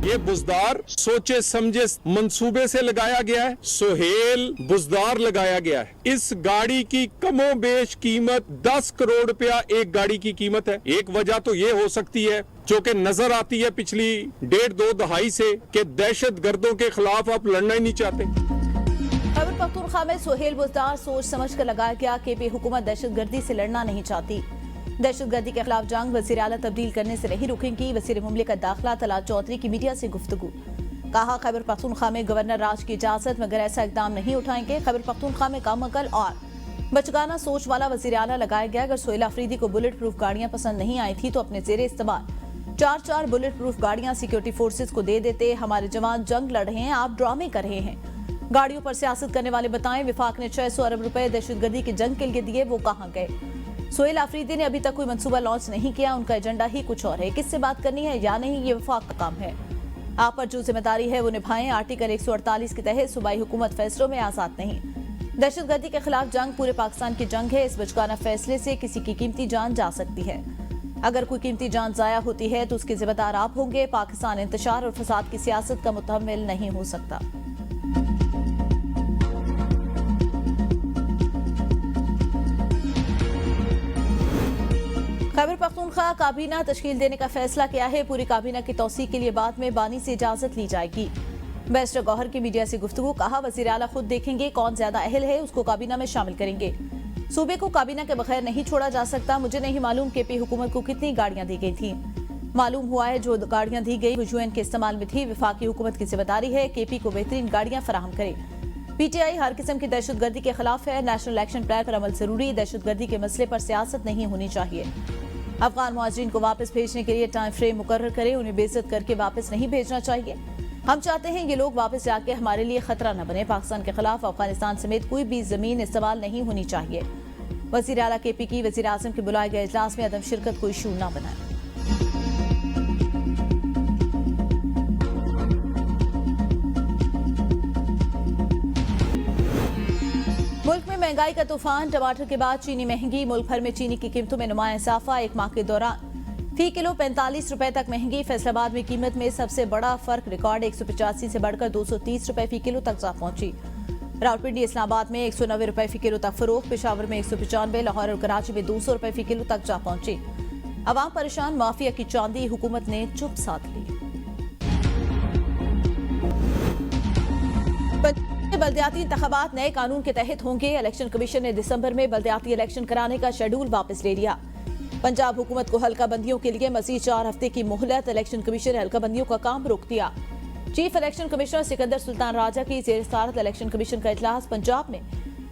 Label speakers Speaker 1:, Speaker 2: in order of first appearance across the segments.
Speaker 1: ये बुजदार सोचे समझे मंसूबे से लगाया गया है। सोहेल बुजदार लगाया गया है। इस गाड़ी की कमोबेश कीमत 10 करोड़ रुपया एक गाड़ी की कीमत है। एक वजह तो ये हो सकती है जो कि नजर आती है पिछली 1.5-2 दहाई से कि दहशत गर्दों के खिलाफ आप लड़ना ही नहीं चाहते।
Speaker 2: खैबर पख्तूनख्वा में सोहेल बुजदार सोच समझ कर लगाया गया कि केपी हुकूमत दहशतगर्दी से लड़ना नहीं चाहती। दहशतगर्दी के खिलाफ जंग वज़ीर आला तब्दील करने से नहीं रुकेंगी। वज़ीर मुमलिकत दाखिला तलाल चौधरी की मीडिया से गुफ्तगू। कहा खैबर पख्तूनख्वा में गवर्नर राज की इजाजत मगर ऐसा इकदाम नहीं उठाएंगे। खैबर पख्तूनख्वा में कम अकल और बचगाना सोच वाला वज़ीर आला लगाया गया। अगर सोहेल अफरीदी को बुलेट प्रूफ गाड़ियां पसंद नहीं आई थी तो अपने जेरे इस्तेमाल 4-4 बुलेट प्रूफ गाड़ियां सिक्योरिटी फोर्सेज को दे देते। हमारे जवान जंग लड़ रहे हैं, आप ड्रामे कर रहे हैं। गाड़ियों पर सियासत करने वाले बताएं विफाक ने 600 अरब रुपए दहशतगर्दी की जंग के लिए दिए, वो कहां गए? सोहेल अफरीदी ने अभी तक कोई मंसूबा लॉन्च नहीं किया। उनका एजेंडा ही कुछ और है। किससे बात करनी है या नहीं, ये विफाक का काम है। आप पर जो जिम्मेदारी है वो निभाएं। आर्टिकल 148 के तहत सूबाई हुकूमत फैसलों में आजाद नहीं। दहशतगर्दी के खिलाफ जंग पूरे पाकिस्तान की जंग है। इस बचकाना फैसले से किसी की कीमती जान जा सकती है। अगर कोई कीमती जान जाया होती है तो उसके जिम्मेदार आप होंगे। पाकिस्तान इंतशार और फसाद की सियासत का मुतहम्मिल नहीं हो सकता। खैबर पख्तूनख्वा काबीना तश्कील देने का फैसला किया है। पूरी काबीना की तौसीक के लिए बाद में बानी से इजाजत ली जाएगी। बैरिस्टर गौहर की मीडिया से गुफ्तगू। कहा वज़ीर आला खुद देखेंगे कौन ज्यादा अहल है, उसको काबीना में शामिल करेंगे। सूबे को काबीना के बगैर नहीं छोड़ा जा सकता। मुझे नहीं मालूम केपी हुकूमत को कितनी गाड़ियां दी गई थी। मालूम हुआ है जो गाड़ियां दी गई वो यूएन के इस्तेमाल में थी। विफाकी हुकूमत की जिम्मेदारी है केपी को बेहतरीन गाड़ियां फराहम करे। पीटीआई हर किस्म की दहशतगर्दी के खिलाफ है। नेशनल एक्शन प्लान पर अमल जरूरी। दहशतगर्दी के मसले पर सियासत नहीं होनी चाहिए। अफगान मुहाजिरीन को वापस भेजने के लिए टाइम फ्रेम मुकर्रर करें। उन्हें बेइज्जत करके वापस नहीं भेजना चाहिए। हम चाहते हैं ये लोग वापस जाके हमारे लिए खतरा न बने। पाकिस्तान के खिलाफ अफगानिस्तान समेत कोई भी जमीन इस्तेमाल नहीं होनी चाहिए। वज़ीर आला केपी की वज़ीर आज़म के बुलाए गए इजलास में अदम शिरकत को इशू न बनाए। मुल्क में महंगाई का तूफान। टमाटर के बाद चीनी महंगी। मुल्क भर में चीनी की कीमतों में नुमाया इजाफा। एक माह के दौरान फी किलो 45 रुपए तक महंगी। फैसलाबाद में कीमत में सबसे बड़ा फर्क रिकॉर्ड 185 से बढ़कर 230 रुपए फी किलो तक जा पहुंची। रावलपिंडी इस्लामाबाद में 190 रुपए फी किलो तक फरोख्त। पेशावर में 195, लाहौर और कराची में 200 रुपए फी किलो तक जा पहुंची। अवाम परेशान। माफिया की चांदी हुकूमत ने चुप साध ली। बल्दियाती इंतखाबात नए कानून के तहत होंगे। इलेक्शन कमीशन ने दिसंबर में बल्दियाती इलेक्शन कराने का शेड्यूल वापस ले लिया। पंजाब हुकूमत को हल्का बंदियों के लिए मजीद 4 हफ्ते की मोहलत। इलेक्शन कमीशन ने हल्का बंदियों का काम रोक दिया। Chief election commissioner Sikandar Sultan Raja की जेर सदारत इलेक्शन कमीशन का इजलास पंजाब में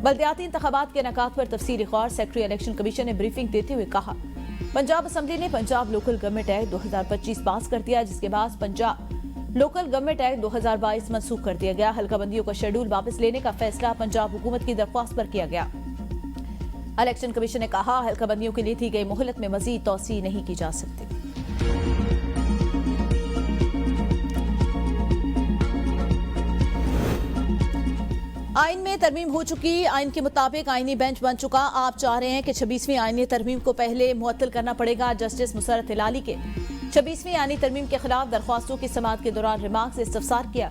Speaker 2: बल्दियाती इंतखाबात के इनेकाद पर तफसीली गौर। सेक्रेटरी इलेक्शन कमीशन ने ब्रीफिंग देते हुए कहा पंजाब असम्बली ने पंजाब लोकल गवर्नमेंट एक्ट 2025 पास कर दिया, जिसके बाद पंजाब लोकल गवर्नमेंट एक्ट 2022 मनसूख कर दिया गया। हल्का बंदियों का शेड्यूल वापस लेने का फैसला पंजाब हुकूमत की दरख्वास्त पर किया गया। इलेक्शन कमीशन ने कहा हल्का बंदियों के लिए दी गई मोहलत में मजीद तौसी नहीं की जा सकती। आइन में तरमीम हो चुकी। आइन के मुताबिक आइनी बेंच बन चुका। आप चाह रहे हैं कि 26वीं आइनी तरमीम को पहले मुअत्तल करना पड़ेगा। जस्टिस मुसर्रत हिलाली के 26वीं आइनी तरमीम के खिलाफ दरख्वास्तों की समाअत के दौरान रिमार्क से इस्तफसार किया।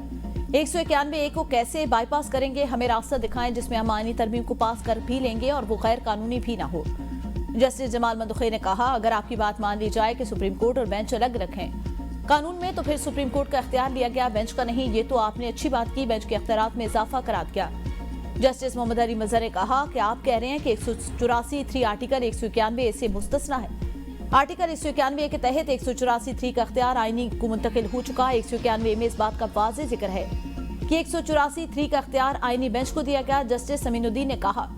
Speaker 2: 191A को कैसे बाईपास करेंगे, हमें रास्ता दिखाएं जिसमें हम आइनी तरमीम को पास कर भी लेंगे और वो गैर कानूनी भी ना हो। जस्टिस जमाल मंदुखी ने कहा अगर आपकी बात मान ली जाए कि सुप्रीम कोर्ट और बेंच अलग रखें कानून में तो फिर सुप्रीम कोर्ट का इख्तियार लिया गया, बेंच का नहीं। ये तो आपने अच्छी बात की, बेंच के इख्तियारात में इजाफा करा दिया। जस्टिस मोहम्मद अली मजहर ने कहा कि आप कह रहे हैं कि 184(3) आर्टिकल 191A से मुस्तस्ना है। आर्टिकल 191A के तहत 184(3) का इख्तियार आईनी को मुंतकिल हो चुका है। 191A में इस बात का वाज़ेह जिक्र है कि 184(3) का इख्तियार आईनी बेंच को दिया गया। जस्टिस समीनुद्दीन ने कहा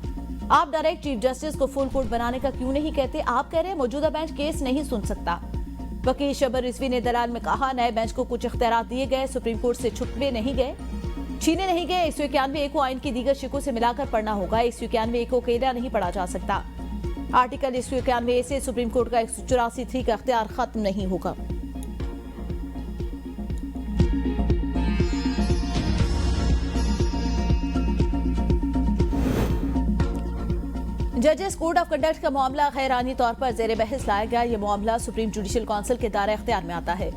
Speaker 2: आप डायरेक्ट चीफ जस्टिस को फुल कोर्ट बनाने का क्यों नहीं कहते? आप कह रहे हैं मौजूदा बेंच केस नहीं सुन सकता। वकील शबर रिजवी ने दलाल में कहा नए बेंच को कुछ इख्तियार दिए गए, सुप्रीम कोर्ट से छुपे नहीं गए, छीने नहीं गए। 191A को आइन की दीगर शिकों से मिलाकर पढ़ना होगा। 191A को अकेला नहीं पढ़ा जा सकता। आर्टिकल 191A से सुप्रीम कोर्ट का 184(3) का इख्तियार खत्म नहीं होगा। जजेस कोड ऑफ कंडक्ट का मामला गैरानी तौर पर जेर बहस लाया गया। यह मामला सुप्रीम जुडिशल काउंसिल के दायरे इख्तियार में आता है।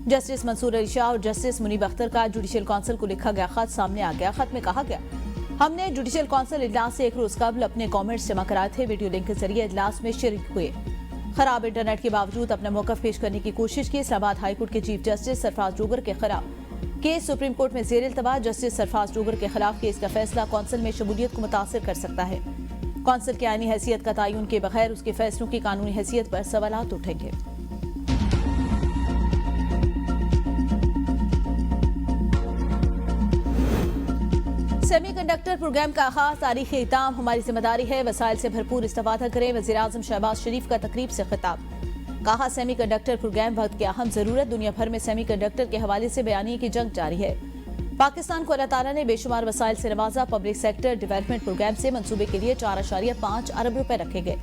Speaker 2: जस्टिस मंसूर अली शाह और जस्टिस मुनीब अख्तर का जुडिशियल काउंसिल को लिखा गया खत सामने आ गया। खत में कहा गया, हमने जुडिशियल काउंसिल इजलास से एक रोज कबल अपने कमेंट्स जमा कराए थे। वीडियो लिंक के जरिए इजलास में शरीक हुए। खराब इंटरनेट के बावजूद अपना मौकफ पेश करने की कोशिश की। इस्लामाबाद हाईकोर्ट के चीफ जस्टिस सरफराज डोगर के खिलाफ केस सुप्रीम कोर्ट में जेर इल्तवा। जस्टिस सरफराज डोगर के खिलाफ केस का फैसला काउंसिल में शमूलियत को मुतासिर कर सकता है। काउंसिल की आईनी हैसियत का तयन के बगैर उसके फैसलों की कानूनी हैसियत पर सवालात उठेंगे। सेमीकंडक्टर प्रोग्राम का आगाज तारीख इताम हमारी जिम्मेदारी है, वसाइल से भरपूर इस्तेफादा करें। वज़ीर आज़म शहबाज शरीफ का तकरीब से खिताब। कहा, सेमीकंडक्टर प्रोग्राम वक्त की अहम जरूरत। दुनिया भर में सेमीकंडक्टर के हवाले से बयानी की जंग जारी है। पाकिस्तान को अल्लाह ताला ने बेशुमार वसाइल से नवाजा। पब्लिक सेक्टर डेवलपमेंट प्रोग्राम से मंसूबे के लिए 4.5 अरब रुपए रखे गए।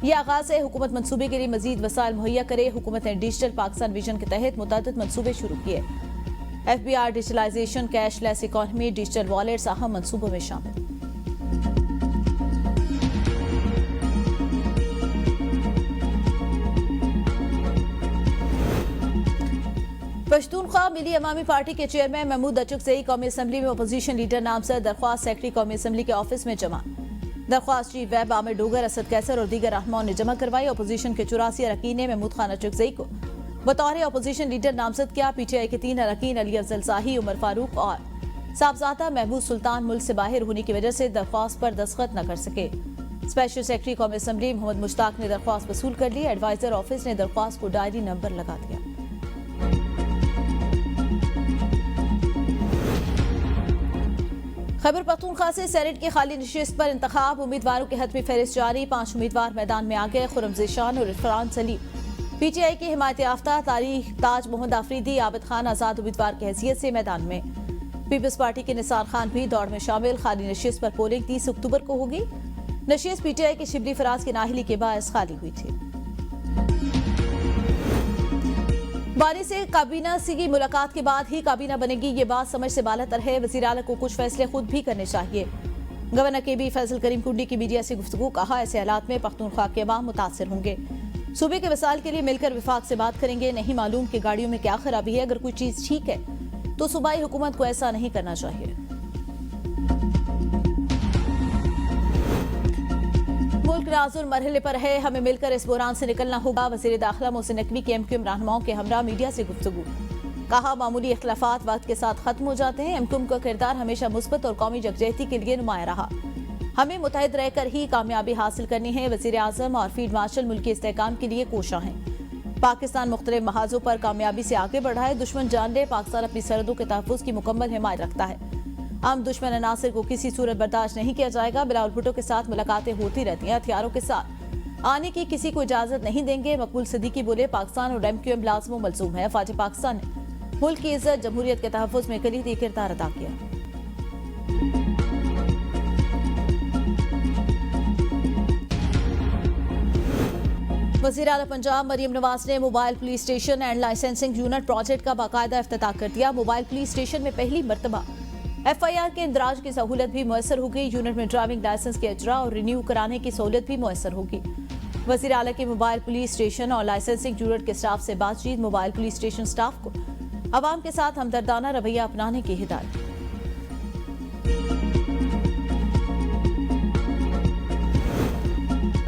Speaker 2: ये आगाज है। हुकूमत मंसूबे के लिए मजीद वसाइल मुहैया करे। हुकूमत ने डिजिटल पाकिस्तान विजन के तहत मुतअद्दिद मंसूबे शुरू किए। FBR digitalisation, cashless economy, digital wallets अहम मंसूबों में शामिल। पश्तूनख्वा मिली अवामी पार्टी के चेयरमैन महमूद अचकज़ई कौमी असम्बली में अपोजिशन लीडर नामजद दरख्वास्त सेक्रेटरी कौमी असम्बली के ऑफिस में जमा। दरख्वास्त चीफ वैब आमिर डोगर, असद कैसर और दीगर रहनुमाओं ने जमा करवाई। अपोजिशन के 84 अरकान ने महमूद खान अचकज़ई को बतौर अपोजिशन लीडर नामजद किया। PTI के 3 अरकान अली अफजल शाही, उमर फारूक और साहबजादा महबूब सुल्तान मुल्क से बाहर होने की वजह से दरख्वास्त पर दस्तखत न कर सके। स्पेशल सेक्रेटरी कौमी असम्बली मोहम्मद मुश्ताक ने दरख्वास्त वसूल कर ली। एडवाइजर ऑफिस ने दरख्वास्त को डायरी नंबर लगा दिया। खैबर पख्तूनख्वा से सेनेट की खाली नशिस्त पर इंतखाब। उम्मीदवारों के हतमी फहरिस्त जारी। 5 उम्मीदवार मैदान में आ गए। खुर्रम ज़ीशान और इरफान सलीम PTI की हिमायत याफ्ता। तारीख ताज मोहम्मद आफरीदी, आबिद खान आजाद उम्मीदवार की हैसियत से मैदान में। पीपल्स पार्टी के निसार खान भी दौड़ में शामिल। खाली नशिस्त पर पोलिंग 30 अक्टूबर को होगी। नशिस्त PTI के शिबली फराज की नाहली के बायस खाली हुई थी। बानी से काबीना की मुलाकात के बाद ही काबीना बनेगी, ये बात समझ से बालातर है। वज़ीर आला को कुछ फैसले खुद भी करने चाहिए। गवर्नर के भी फैसल करीम कुंडी की मीडिया से गुफ्तगू। कहा, ऐसे हालात में पख्तूनख्वा के अवाम मुतासिर होंगे। सूबे के वसाइल के लिए मिलकर विफाक से बात करेंगे। नहीं मालूम कि गाड़ियों में क्या खराबी है। अगर कोई चीज ठीक है तो सूबाई हुकूमत को ऐसा नहीं करना चाहिए। मुल्क नाजुर मरहले पर है, हमें मिलकर इस बुरान से निकलना होगा। वज़ीर दाखिला मोहसिन नकवी की MQM रहनुमाओं के हमरा मीडिया से गुफ्तगू। कहा, मामूली इख्तिलाफात वक्त के साथ खत्म हो जाते हैं। MQM का किरदार हमेशा मुस्बत और कौमी यकजहती के लिए नुमाया रहा। हमें मुतहद रहकर ही कामयाबी हासिल करनी है। वज़ीर आज़म और फील्ड मार्शल मुल्क के इस्तेहकाम के लिए कोशा हैं। पाकिस्तान मुख्तलिफ महाजों पर कामयाबी से आगे बढ़ा है। दुश्मन जान ले, पाकिस्तान अपनी सरहदों के तहफ़्फ़ुज़ की मुकम्मल हिमायत रखता है। आम दुश्मन अनासिर को किसी सूरत बर्दाश्त नहीं किया जाएगा। बिलावल भुट्टो के साथ मुलाकातें होती रहती हैं। हथियारों के साथ आने की किसी को इजाजत नहीं देंगे। मकबूल सिद्दीकी बोले, पाकिस्तान और MQM लाज़िम मलज़ूम है। फ़ौज पाकिस्तान ने मुल्क की इज्जत, जमहूरियत के तहफ़्फ़ुज़ में कलीदी किरदार अदा किया। वज़ीर आला पंजाब मरियम नवाज ने mobile police station and licensing unit project का बाकायदा इफ्तिताह कर दिया। मोबाइल पुलिस स्टेशन में पहली मरतबा FIR के इंदराज की सहूलत भी मुयसर होगी। यूनिट में ड्राइविंग लाइसेंस के इजरा और रिन्यू कराने की सहूलत भी मुयसर होगी। वज़ीर आला की मोबाइल पुलिस स्टेशन और लाइसेंसिंग यूनिट के स्टाफ से बातचीत। मोबाइल पुलिस स्टेशन स्टाफ को अवाम के साथ हमदर्दाना रवैया अपनाने की हिदायत।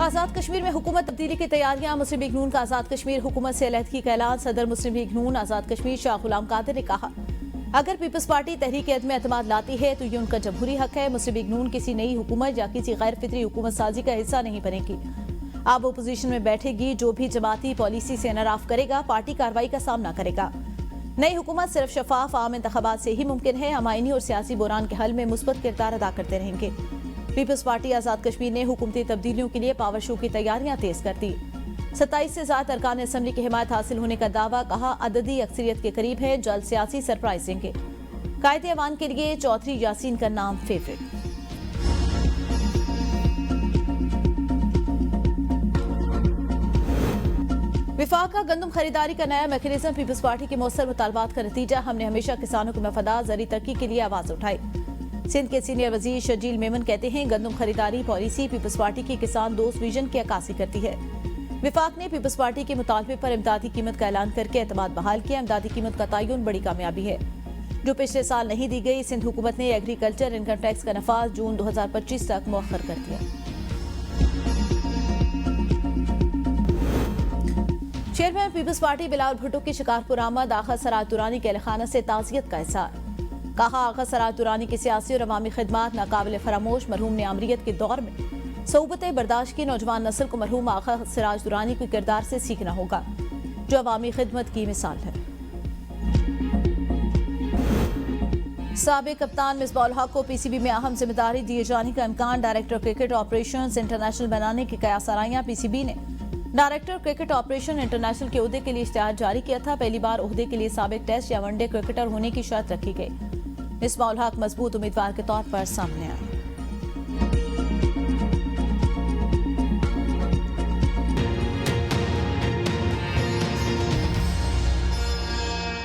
Speaker 2: आजाद कश्मीर में हुकूमत तब्दीली की तैयारियां। मुस्लिम लीग नून का आजाद कश्मीर हुकूमत से अलहदगी का ऐलान। सदर मुस्लिम लीग नून आजाद कश्मीर शाह गुलाम कादिर ने कहा, अगर पीपल्स पार्टी तहरीक अदम एतमाद लाती है तो ये उनका जमहूरी हक है। मुस्लिम लीग नून किसी नई हुकूमत या किसी गैर फितरी हुकूमत साजी का हिस्सा नहीं बनेगी। अब अपोजिशन में बैठेगी। जो भी जमाती पॉलिसी से इनराफ करेगा, पार्टी कार्रवाई का सामना करेगा। नई हुकूमत सिर्फ शफाफ आम इंतखाबात से ही मुमकिन है। हम आईनी और सियासी बुरान के हल में मुस्बत किरदार अदा करते रहेंगे। पीपल्स पार्टी आजाद कश्मीर ने हुकूमती तब्दीलियों के लिए पावर शो की तैयारियां तेज कर दी। 27 से ज्यादा अरकान असम्बली की हिमायत हासिल होने का दावा। कहा, अददी अक्सरियत के करीब है। जल्द सियासी सरप्राइज देंगे। कायदे अवान के लिए चौधरी यासीन का नाम फेवरेट। विफाक का गंदम खरीदारी का नया मैकेनिज्म पीपल्स पार्टी के मौसर मुतालबात का नतीजा। हमने हमेशा किसानों को मफादात ज़री तरक्की के लिए आवाज उठाई। सिंध के सीनियर वजीर शजील मेमन कहते हैं, गंदम खरीदारी पॉलिसी पीपल्स पार्टी की किसान दोस्त विजन की अक्कासी करती है। विफाक ने पीपल्स पार्टी के मुतालबे पर इमदादी कीमत का ऐलान करके एतमाद बहाल किया। इमदादी कीमत का तयन बड़ी कामयाबी है जो पिछले साल नहीं दी गई। सिंध हुकूमत ने एग्रीकल्चर इनकम टैक्स का नफाज जून 2025 तक मुअख्खर कर दिया। Chairman peoples party Bilawal Bhutto की शिकारपुर आमद। आगा सराज दुरानी के अहलखाना से ताज़ियत का इज़हार। कहा, आगा सराज दुरानी की सियासी और अवामी खिदमात नाकाबिल फरामोश। मरहूम ने आमरीत के दौर में सोबत बर्दाश्त की नौजवान नस्ल को मरहूम आगा सराज दुरानी के किरदार से सीखना होगा जो अवामी खिदमत की मिसाल है। साबिक कप्तान मिसबाउल हक को पीसीबी में अहम जिम्मेदारी दिए जाने का इम्कान। डायरेक्टर क्रिकेट ऑपरेशंस इंटरनेशनल बनाने की कयास आराइयां। पीसीबी ने डायरेक्टर क्रिकेट ऑपरेशन इंटरनेशनल के ओहदे के लिए इश्तिहार जारी किया था। पहली बार ओहदे के लिए साबिक टेस्ट या वनडे क्रिकेटर होने की शर्त रखी गई। मिसबाउल हक मजबूत उम्मीदवार के तौर पर सामने आए।